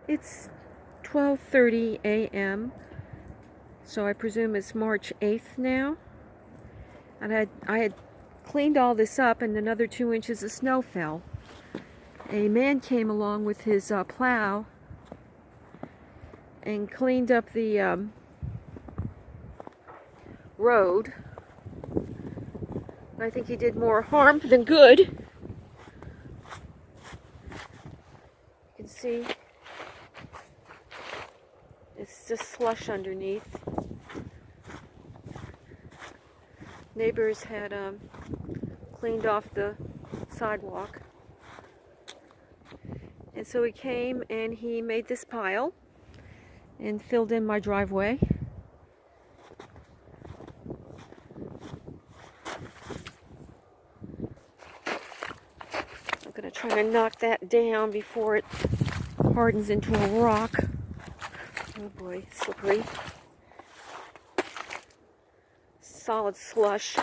It's 12:30 a.m. So I presume it's March 8th now. And I had cleaned all this up, and another 2 inches of snow fell. A man came along with his plow and cleaned up the road. I think he did more harm than good. You can see it's just slush underneath. Neighbors had cleaned off the sidewalk. And so he came and he made this pile and filled in my driveway. I'm going to try to knock that down before it hardens into a rock. Oh boy, slippery. Solid slush.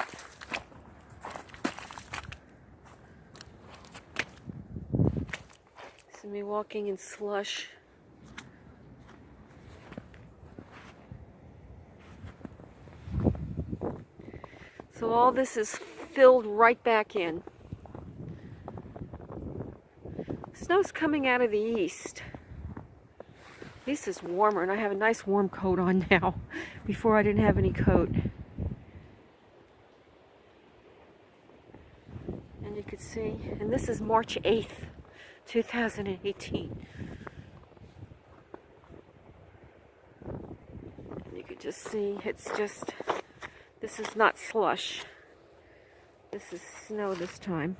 This is me walking in slush. So all this is filled right back in. Snow's coming out of the east. At least it's warmer, and I have a nice warm coat on now. Before I didn't have any coat. And you can see, and this is March 8th, 2018. And you can just see, it's just, this is not slush. This is snow this time.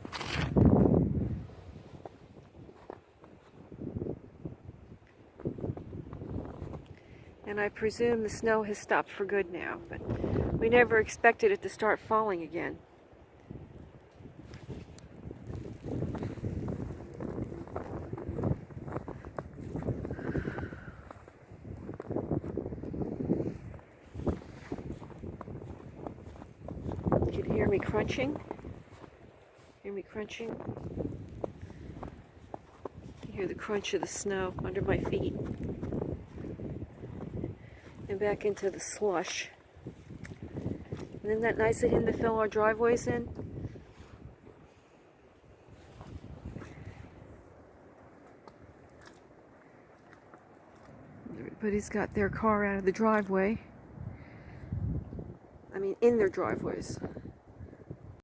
And I presume the snow has stopped for good now, but we never expected it to start falling again. You can hear me crunching. Hear me crunching? You hear the crunch of the snow under my feet. And back into the slush. And isn't that nice of him to fill our driveways in? Everybody's got their car out of the driveway. I mean, in their driveways.